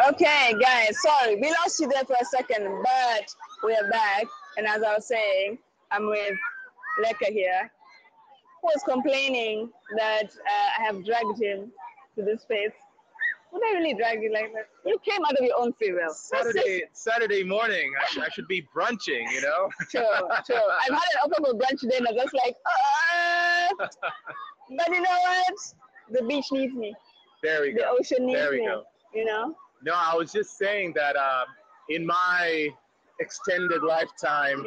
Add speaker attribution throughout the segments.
Speaker 1: Okay, guys, sorry, we lost you there for a second, but we are back. And as I was saying, I'm with Leka here, who was complaining that I have dragged him to this space. Would I really drag you like that? You came out of your own free will.
Speaker 2: Saturday morning, I should be brunching, you know?
Speaker 1: True. I've had an open brunch today and I'm just like, but you know what? The beach needs me.
Speaker 2: There we go.
Speaker 1: The ocean needs me.
Speaker 2: There we go.
Speaker 1: You know?
Speaker 2: No, I was just saying that in my extended lifetime,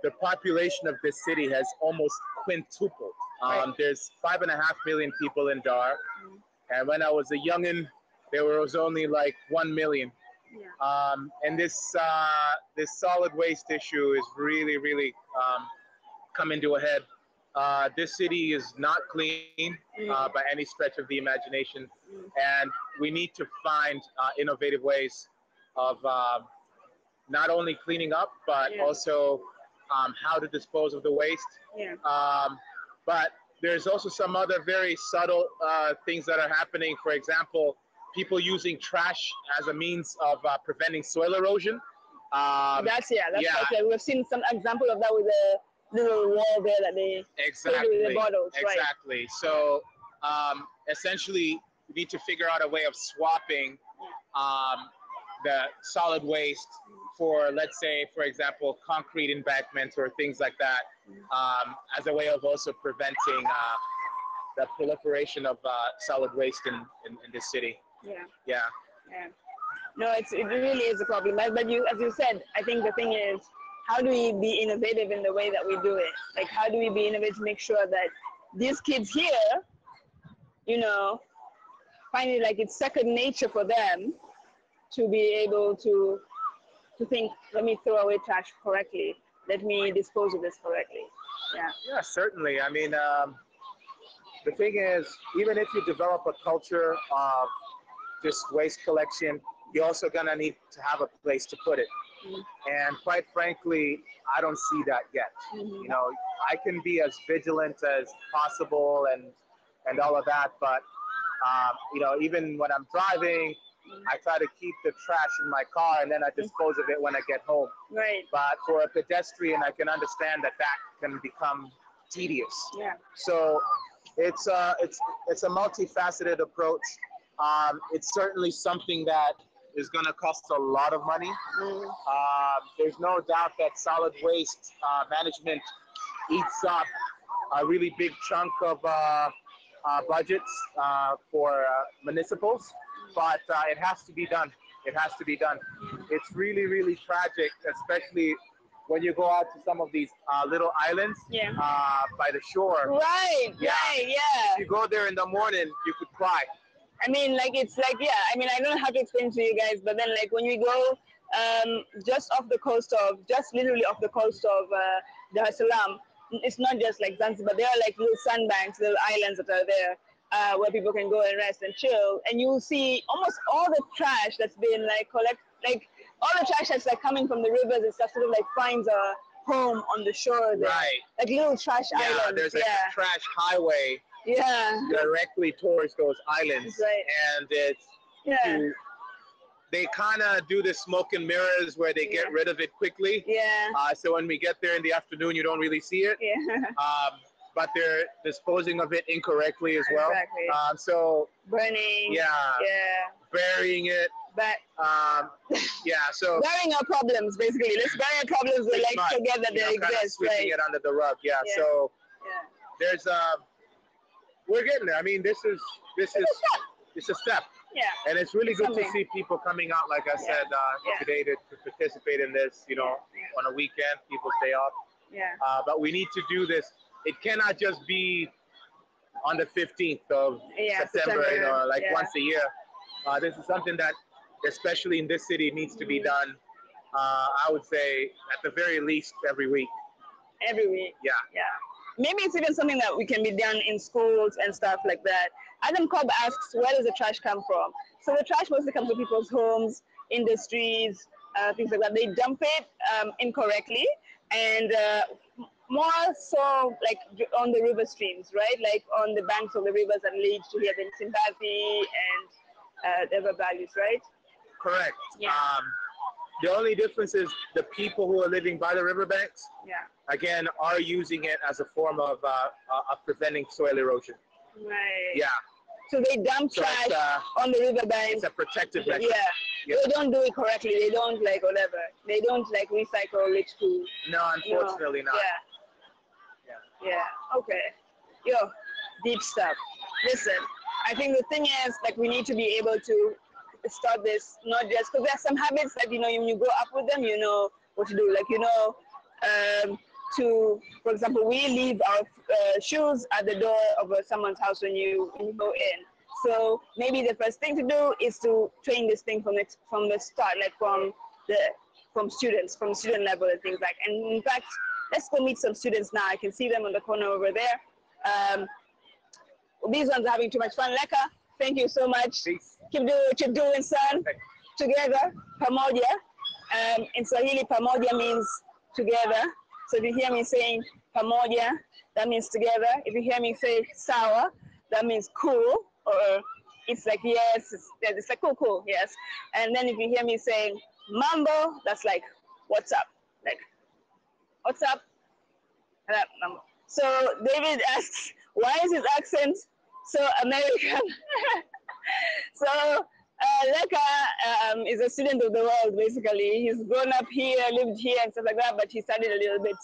Speaker 2: the population of this city has almost quintupled. There's 5.5 million people in Dar. And when I was a youngin', there was only like 1 million. And this solid waste issue is really coming to a head. This city is not clean by any stretch of the imagination, and we need to find innovative ways of not only cleaning up, but also how to dispose of the waste. But there's also some other very subtle things that are happening. For example, people using trash as a means of preventing soil erosion.
Speaker 1: That's right. We've seen some example of that with the little wall there that they
Speaker 2: exactly
Speaker 1: with the bottles,
Speaker 2: exactly.
Speaker 1: Right.
Speaker 2: So essentially, we need to figure out a way of swapping the solid waste for, let's say, for example, concrete embankments or things like that, as a way of also preventing the proliferation of solid waste in this city. Yeah.
Speaker 1: No, it really is a problem. But as you said, I think the thing is, how do we be innovative in the way that we do it? Like, how do we be innovative to make sure that these kids here, you know, find it like it's second nature for them to be able to think, let me throw away trash correctly. Let me dispose of this correctly.
Speaker 2: Yeah, certainly. I mean, the thing is, even if you develop a culture of just waste collection, you're also gonna need to have a place to put it. And quite frankly, I don't see that yet. You know, I can be as vigilant as possible and all of that, but you know, even when I'm driving, I try to keep the trash in my car and then I dispose of it when I get home.
Speaker 1: Right.
Speaker 2: But for a pedestrian, I can understand that can become tedious. So it's a multifaceted approach. It's certainly something that is going to cost a lot of money. There's no doubt that solid waste management eats up a really big chunk of budgets for municipals, but it has to be done. It has to be done. It's really tragic, especially when you go out to some of these little islands by the shore.
Speaker 1: Right.
Speaker 2: If you go there in the morning, you could cry.
Speaker 1: I mean, I don't know how to explain to you guys, but then like when we go just literally off the coast of the Salaam, it's not just like Zanzibar, there are like little sandbanks, little islands that are there where people can go and rest and chill, and you'll see almost all the trash that's been like all the trash that's like coming from the rivers and stuff sort of like finds a home on the shore there.
Speaker 2: Right.
Speaker 1: Like little trash islands.
Speaker 2: There's like a trash highway directly towards those islands.
Speaker 1: Right.
Speaker 2: And it's they kind of do the smoke and mirrors where they get rid of it quickly. So when we get there in the afternoon, you don't really see it. But they're disposing of it incorrectly as well.
Speaker 1: Exactly.
Speaker 2: So
Speaker 1: burning.
Speaker 2: Burying it.
Speaker 1: But
Speaker 2: so
Speaker 1: burying our problems, basically. Let's bury our problems and like forget that they exist.
Speaker 2: Sweeping it under the rug. So there's we're getting there. I mean, this is a step. And it's really good to see people coming out, like I said, today to participate in this. You know, on a weekend, people's day off. But we need to do this. It cannot just be on the 15th of September, you know, like once a year. This is something that, especially in this city, needs to be done. I would say at the very least every week.
Speaker 1: Every week. Maybe it's even something that we can be done in schools and stuff like that. Adam Cobb asks, where does the trash come from? So the trash mostly comes from people's homes, industries, things like that. They dump it incorrectly, and more so like on the river streams, right? Like on the banks of the rivers that lead to here, the Zimbabwe and the other valleys, right?
Speaker 2: Correct.
Speaker 1: Yeah.
Speaker 2: The only difference is the people who are living by the riverbanks, again, are using it as a form of preventing soil erosion.
Speaker 1: Right.
Speaker 2: Yeah.
Speaker 1: So they dump trash on the riverbank.
Speaker 2: It's a protective measure.
Speaker 1: Yeah. They don't do it correctly. They don't like whatever. They don't like recycle it to.
Speaker 2: No, unfortunately not.
Speaker 1: Yeah. Okay. Yo, deep stuff. Listen, I think the thing is, like, we need to be able to start this, not just because there are some habits that, you know, when you grow up with them, you know what to do. Like, you know, for example, we leave our shoes at the door of someone's house when you go in. So maybe the first thing to do is to train this thing from the start, like from student level and things like. And in fact, let's go meet some students now. I can see them on the corner over there. These ones are having too much fun. Leka, thank you so much.
Speaker 2: Peace.
Speaker 1: Keep doing what you're doing, son. Together, pamoja. In Swahili, pamoja means together. So if you hear me saying pamoja, that means together. If you hear me say sawa, that means cool, or it's like yes, it's like cool, yes. And then if you hear me saying mambo, that's like what's up, like what's up, mambo. So David asks, why is his accent so American? So Leka is a student of the world, basically. He's grown up here, lived here and stuff like that, but he studied a little bit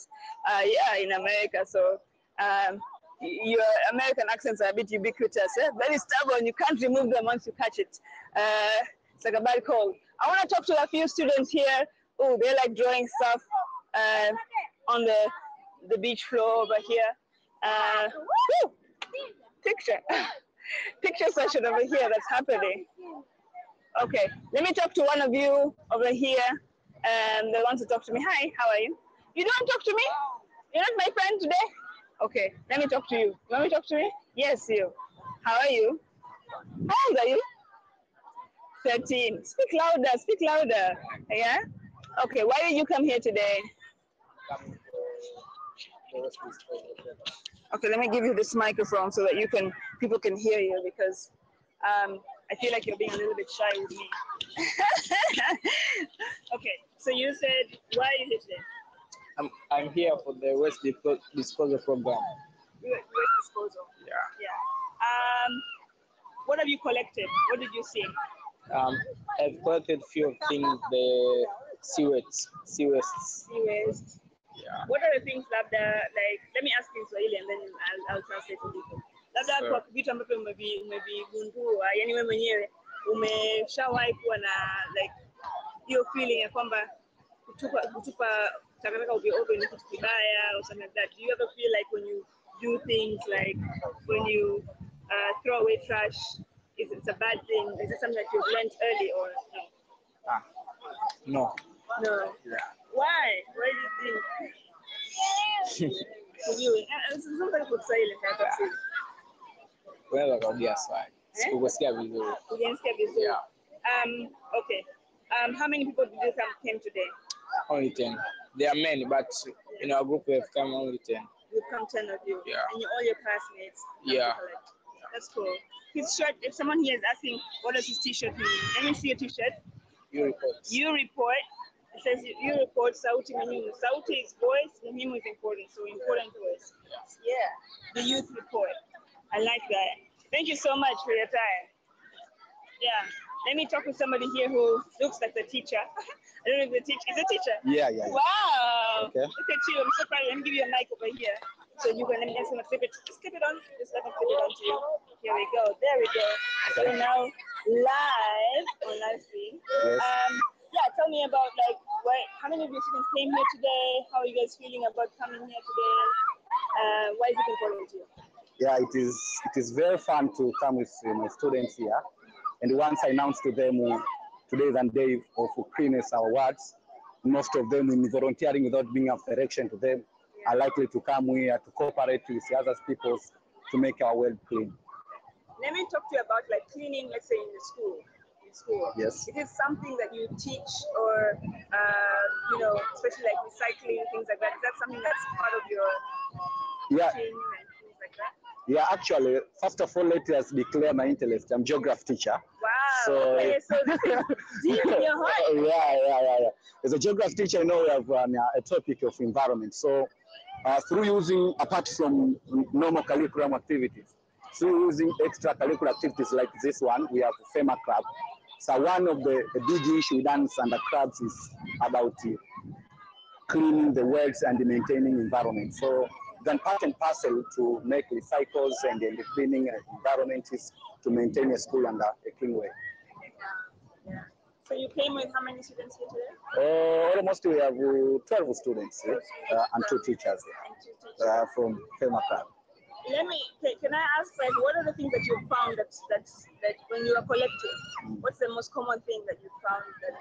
Speaker 1: in America. So your American accents are a bit ubiquitous, very stubborn. You can't remove them once you catch it. It's like a bad cold. I want to talk to a few students here. Oh, they like drawing stuff on the beach floor over here. Picture session over here that's happening. Okay, let me talk to one of you over here. They want to talk to me. Hi, how are you? You don't talk to me? You're not my friend today? Okay, let me talk to you. You want me to talk to me? Yes, you. How are you? How old are you? 13. Speak louder. Yeah? Okay, why did you come here today? Okay, let me give you this microphone so that people can hear you, because I feel like you're being a little bit shy with me. Okay, so you said, why are you here today?
Speaker 3: I'm here for the waste disposal program.
Speaker 1: Waste disposal?
Speaker 3: Yeah.
Speaker 1: What have you collected? What did you see?
Speaker 3: I've collected few things, the sea waste. Yeah.
Speaker 1: What are the things like, let me ask you in Swahili and then I'll translate for people. Labda kwa vitu ambavyo umevigundua, yani wewe mwenyewe umeshawahi kuwa na like hiyo feeling ya kwamba kutupa takataka ovyo ni kitu kibaya or something like that. Do you ever feel like when you do things like when you throw away trash, it's a bad thing? Is it something that you've learned early or no? No.
Speaker 3: Yeah.
Speaker 1: Why? Why do you think? Somebody could say like
Speaker 3: Unaweza kurudia swali. Sikusikia vizuri.
Speaker 1: Hujanisikia vizuri.
Speaker 3: Yeah.
Speaker 1: Okay. How many people did you came today?
Speaker 3: Only 10. There are many, but in our group we have come only 10.
Speaker 1: You've come 10 of you.
Speaker 3: Yeah.
Speaker 1: And all your classmates.
Speaker 3: Yeah.
Speaker 1: That's cool. His shirt, if someone here is asking, what does his t-shirt mean? Let me see your t-shirt.
Speaker 3: You report.
Speaker 1: You report. It says you report sauti muhimu. Sauti is voice, muhimu is important. So important voice. Yeah. The youth report. I like that. Thank you so much for your time. Yeah. Let me talk with somebody here who looks like the teacher. I don't know if the teacher is a teacher.
Speaker 4: Yeah.
Speaker 1: Wow.
Speaker 4: Okay.
Speaker 1: Look at you. I'm so proud. Let me give you a mic over here. So you can, let me just clip it. Just clip it on. Just let me clip it on to you. Here we go. There we go. So we're now live on live stream.
Speaker 4: Yes.
Speaker 1: Yeah, tell me about how many of your students came here today? How are you guys feeling about coming here today? Why is it important to you?
Speaker 4: Yeah, it is very fun to come with my students here. And once I announced to them today is a day of cleanliness our wards, most of them in volunteering without being of direction to them are likely to come here to cooperate with the other people to make our world clean.
Speaker 1: Let me talk to you about cleaning, let's say in the school.
Speaker 4: Yes.
Speaker 1: Is it something that you teach or, especially like recycling, things like that? Is that something that's part of your teaching and things like that?
Speaker 4: Yeah, actually, first of all, let us declare my interest. I'm a geography teacher.
Speaker 1: Wow.
Speaker 4: So,
Speaker 1: okay, so this is deep in your heart.
Speaker 4: Yeah. As a geography teacher, I know we have a topic of environment. So, through using, apart from normal curriculum activities, through using extracurricular activities like this one, we have FEMA Club. So one of the big issue we dance under clubs is about cleaning the works and maintaining environment. So then part and parcel to make recycles and the cleaning environment is to maintain a school under a clean way.
Speaker 1: Yeah. So you came with how many students here today?
Speaker 4: Almost we have 12 students and 2 teachers from FEMA Club.
Speaker 1: Can I ask, like, what are the things that you found that when you are collecting, what's the most common thing that you found that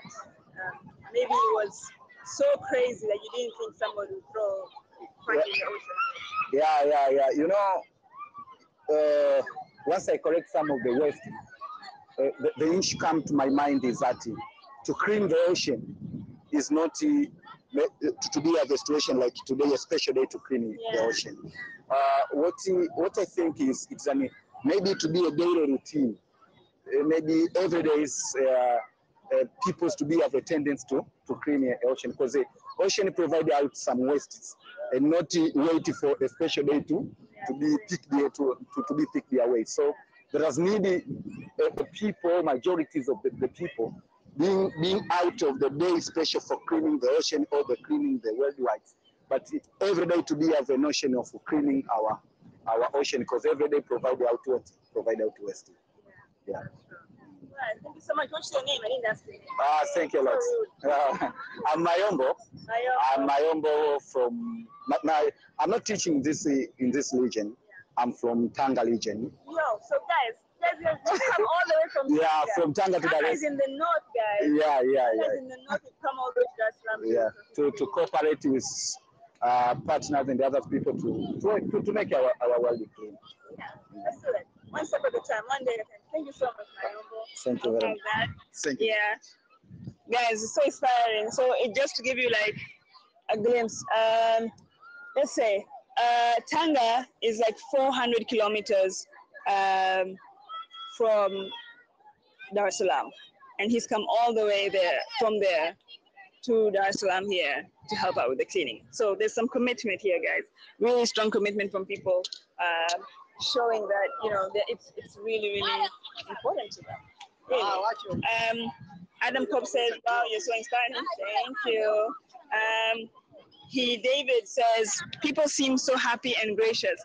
Speaker 1: maybe it was so crazy that you didn't think somebody would throw in the ocean?
Speaker 4: Yeah. You know, once I collect some of the waste, the issue come to my mind is that to clean the ocean is not to be a situation like today, a special day to clean the ocean. What I think is maybe to be a daily routine. Maybe every day is people to be have a tendency to clean the ocean, because the ocean provide out some wastes and not wait for a special day to be picked away. So there is needed people, majorities of the people being out of the day special for cleaning the ocean or the cleaning the worldwide. But every day to be have a notion of cleaning our ocean, because every day provide out waste. Yeah.
Speaker 1: Right, thank you so much. What's your name? I didn't ask you.
Speaker 4: Thank you a lot. I'm Mayombo. I'm Mayombo from. I'm not teaching in this region. I'm from Tanga region.
Speaker 1: Yo, so guys have come all the way from
Speaker 4: from Tanga to Dar es
Speaker 1: Salaam. In the north, guys.
Speaker 4: Yeah.
Speaker 1: In the north, you come all the way to Dar es Salaam.
Speaker 4: To cooperate with partners and other people to make our world clean.
Speaker 1: Yeah, let's do it. One step at a time, one day at a time. Thank you so much, Mayombo.
Speaker 4: Thank you very much.
Speaker 1: Thank you. Yeah. Guys, it's so inspiring. So just to give you like a glimpse, let's say Tanga is like 400 kilometers from Dar es Salaam, and he's come all the way from there to Dar es Salaam here to help out with the cleaning. So there's some commitment here, guys. Really strong commitment from people, showing that that it's really important to them. Really. Adam Cobb says, "Wow, you're so inspiring." Thank you. David says, "People seem so happy and gracious."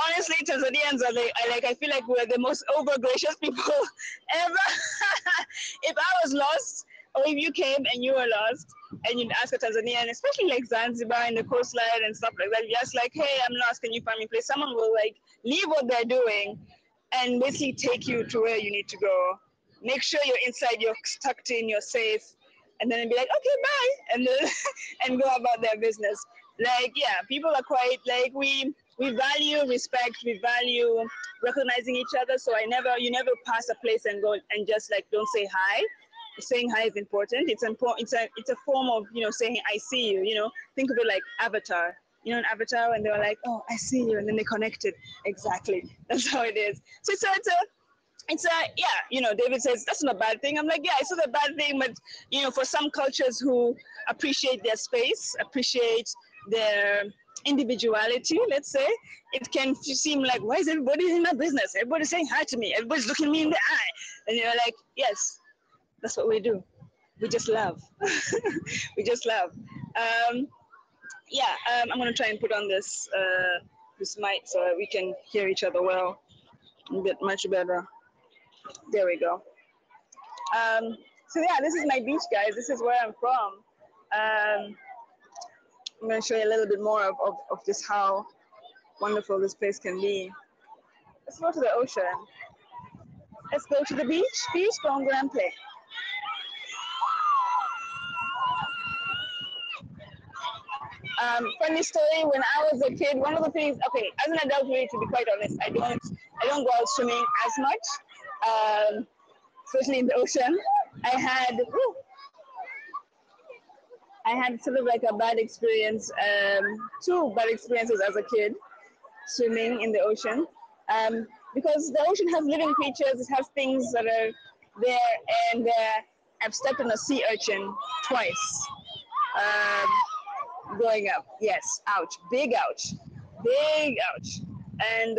Speaker 1: Honestly, Tanzanians are I feel like we're the most over gracious people ever. If I was lost, or if you came and you were lost, and you'd ask a Tanzanian, especially like Zanzibar and the coastline and stuff like that, you're just like, "Hey, I'm lost. Can you find me a place?" Someone will like leave what they're doing and basically take you to where you need to go. Make sure you're inside, you're tucked in, you're safe, and then be like, "Okay, bye," and then and go about their business. Like, yeah, people are quite like we value respect, we value recognizing each other. So you never pass a place and go and just like don't say hi. Saying hi is important. It's a form of saying I see you. Think of it like Avatar. In Avatar when they were like, "Oh, I see you," and then they connected. Exactly. That's how it is. So it's a David says that's not a bad thing. I'm like, yeah, it's not a bad thing, but for some cultures who appreciate their space, appreciate their individuality, let's say, it can seem like, why is everybody in my business? Everybody's saying hi to me. Everybody's looking me in the eye. And you're like, yes, that's what we do. We just love. We just love. I'm going to try and put on this mic so that we can hear each other well, a bit much better. There we go. So yeah, this is my beach, guys. This is where I'm from. I'm going to show you a little bit more of just how wonderful this place can be. Let's go to the ocean. Let's go to the beach. Beach, go and play. Funny story, when I was a kid, one of the things, okay, as an adult, really, to be quite honest, I don't go out swimming as much, especially in the ocean. I had sort of like a bad experience, 2 bad experiences as a kid, swimming in the ocean, because the ocean has living creatures, it has things that are there, and I've stepped on a sea urchin twice. Going up, yes, ouch, big ouch, big ouch. And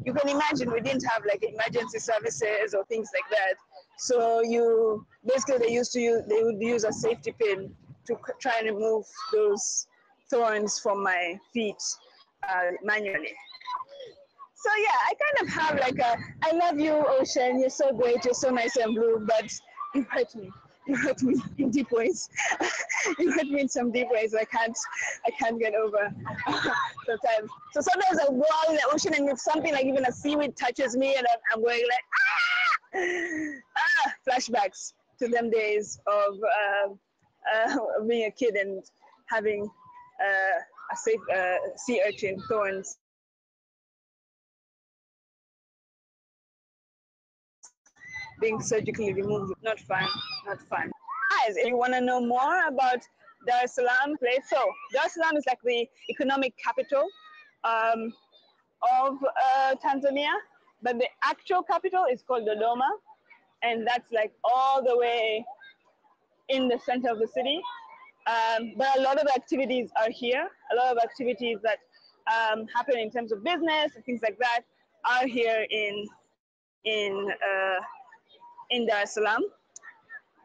Speaker 1: you can imagine we didn't have like emergency services or things like that. So you basically they would use a safety pin to try and remove those thorns from my feet manually. So yeah, I kind of have like I love you, ocean. You're so great. You're so nice and blue, but you hurt me. You hurt me in deep ways. You hurt me in some deep ways I can't get over sometimes. So sometimes I go out in the ocean, and if something like even a seaweed touches me, and I'm going like flashbacks to them days of being a kid and having a safe sea urchin thorns being surgically removed. Not fun, not fun. Guys, if you want to know more about Dar es Salaam place, so Dar es Salaam is like the economic capital of Tanzania, but the actual capital is called Dodoma, and that's like all the way in the center of the city. But a lot of activities are here. A lot of activities that happen in terms of business and things like that are here in Dar es Salaam.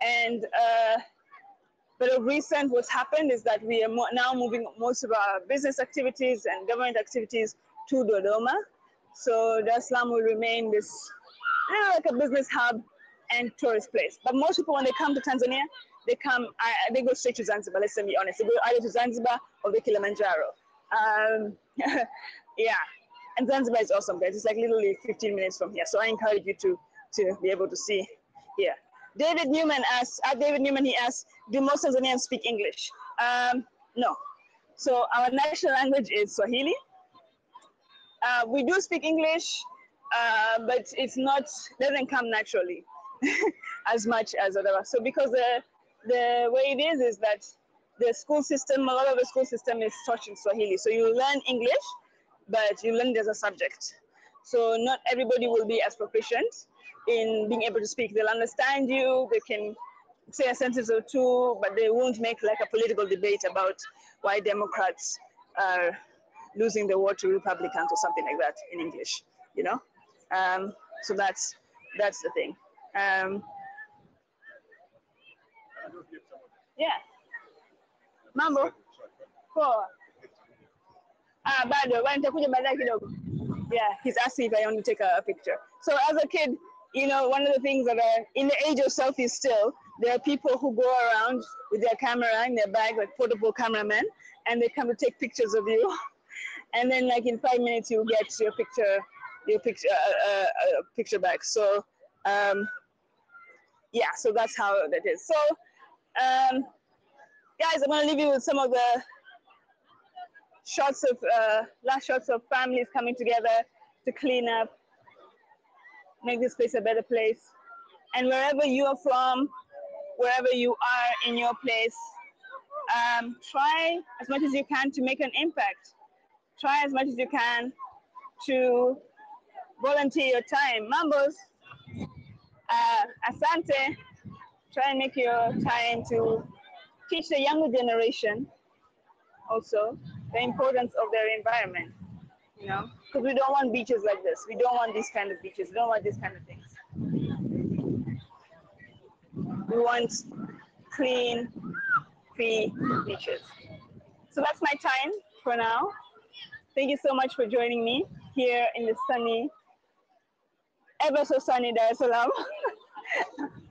Speaker 1: And but of recent, what's happened is that we are now moving most of our business activities and government activities to Dodoma. So Dar es Salaam will remain this, like a business hub and tourist place. But most people, when they come to Tanzania, they go straight to Zanzibar. Let's be honest. They go either to Zanzibar or the Kilimanjaro. Yeah, and Zanzibar is awesome, guys. It's like literally 15 minutes from here. So I encourage you to be able to see here. David Newman asks, he asks, do most Tanzanians speak English? No. So our national language is Swahili. We do speak English, but doesn't come naturally as much as other. So because the way it is that the school system, a lot of the school system is taught in Swahili. So you learn English, but you learn it as a subject. So not everybody will be as proficient in being able to speak. They'll understand you, they can say a sentence or two, but they won't make like a political debate about why Democrats are losing the war to Republicans or something like that in English, you know? So that's the thing. Yeah. Mambo? Poa. Bado, nitakuja baadaye kidogo. Yeah, he's asking if I want to take a picture. So as a kid, you know, one of the things that are in the age of selfies still, there are people who go around with their camera in their bag, like portable cameramen, and they come to take pictures of you. And then like in 5 minutes, you get your picture back. So, yeah, so that's how that is. So, guys, I'm gonna leave you with some of the last shots of families coming together to clean up, make this place a better place. And wherever you are from, wherever you are in your place, try as much as you can to make an impact. Try as much as you can to volunteer your time. Mambos, asante. Try and make your time to teach the younger generation also the importance of their environment, you know, because we don't want beaches like this. We don't want these kind of beaches. We don't want these kind of things. We want clean, free beaches. So that's my time for now. Thank you so much for joining me here in the sunny, ever so sunny Dar es Salaam.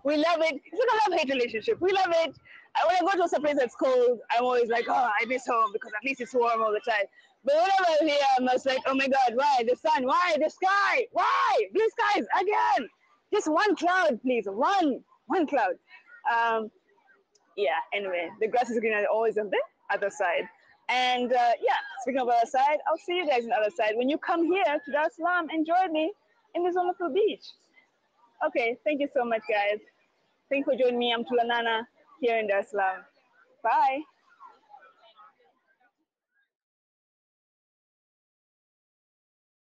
Speaker 1: We love it. It's like a love-hate relationship. We love it. When I go to a place that's cold, I'm always like, oh, I miss home because at least it's warm all the time. But whenever I'm here, I'm just like, oh my God, why the sun? Why the sky? Why blue skies again? Just one cloud, please. One cloud. Yeah. Anyway, the grass is greener always on the other side. And yeah, speaking of other side, I'll see you guys on the other side. When you come here to Dar es Salaam, enjoy me in this wonderful beach. Okay, thank you so much, guys. Thank you for joining me. I'm Tulanana here in Dar es Salaam. Bye.